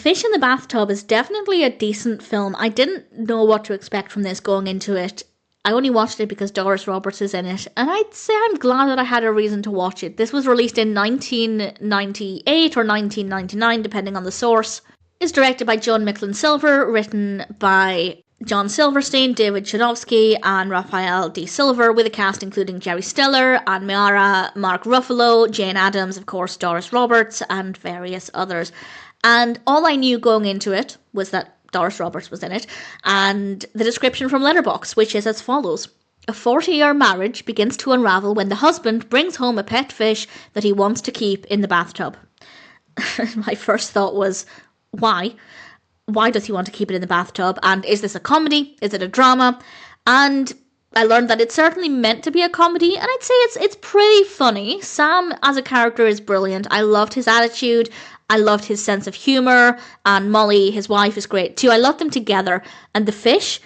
Fish in the Bathtub is definitely a decent film. I didn't know what to expect from this going into it. I only watched it because Doris Roberts is in it, and I'd say I'm glad that I had a reason to watch it. This was released in 1998 or 1999, depending on the source. It's directed by Joan McLean Silver, written by John Silverstein, David Chudovsky, and Raphael D. Silver, with a cast including Jerry Stiller, Anne Meara, Mark Ruffalo, Jane Addams, of course, Doris Roberts, and various others. And all I knew going into it was that Doris Roberts was in it, and the description from Letterboxd, which is as follows. A 40-year marriage begins to unravel when the husband brings home a pet fish that he wants to keep in the bathtub. My first thought was, why? Why does he want to keep it in the bathtub? And is this a comedy? Is it a drama? And I learned that it's certainly meant to be a comedy, and I'd say it's pretty funny. Sam as a character is brilliant. I loved his attitude. I loved his sense of humour, and Molly, his wife, is great too. I loved them together. And the fish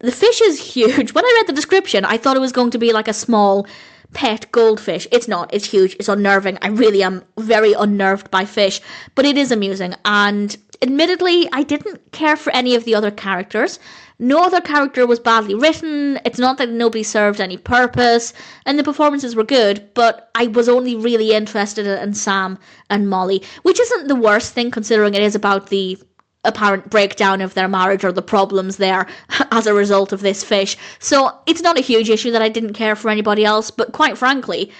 is huge. When I read the description, I thought it was going to be like a small pet goldfish. It's not. It's huge. It's unnerving. I really am very unnerved by fish, but it is amusing. And admittedly, I didn't care for any of the other characters. No other character was badly written. It's not that nobody served any purpose, and the performances were good, but I was only really interested in Sam and Molly, which isn't the worst thing considering it is about the apparent breakdown of their marriage or the problems there as a result of this fish. So it's not a huge issue that I didn't care for anybody else, but quite frankly,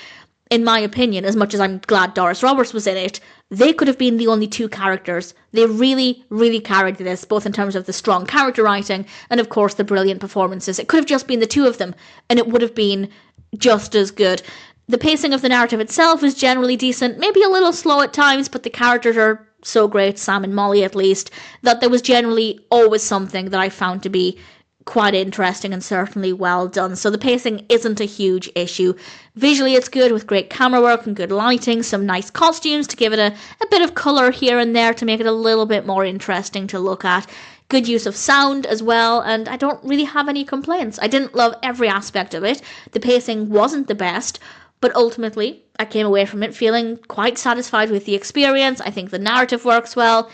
in my opinion, as much as I'm glad Doris Roberts was in it, they could have been the only two characters. They really, really carried this, both in terms of the strong character writing and, of course, the brilliant performances. It could have just been the two of them, and it would have been just as good. The pacing of the narrative itself is generally decent, maybe a little slow at times, but the characters are so great, Sam and Molly at least, that there was generally always something that I found to be quite interesting and certainly well done. So the pacing isn't a huge issue. Visually it's good with great camera work and good lighting, some nice costumes to give it a bit of colour here and there to make it a little bit more interesting to look at. Good use of sound as well, and I don't really have any complaints. I didn't love every aspect of it. The pacing wasn't the best, but ultimately I came away from it feeling quite satisfied with the experience. I think the narrative works well.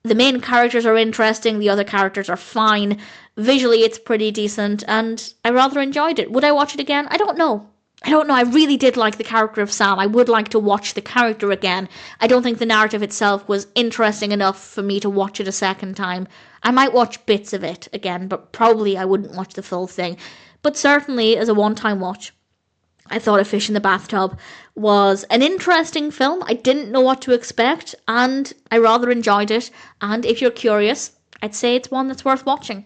The main characters are interesting, the other characters are fine. Visually, it's pretty decent, and I rather enjoyed it. Would I watch it again? I don't know. I really did like the character of Sam. I would like to watch the character again. I don't think the narrative itself was interesting enough for me to watch it a second time. I might watch bits of it again, but probably I wouldn't watch the full thing. But certainly, as a one-time watch, I thought A Fish in the Bathtub was an interesting film. I didn't know what to expect, and I rather enjoyed it. And if you're curious, I'd say it's one that's worth watching.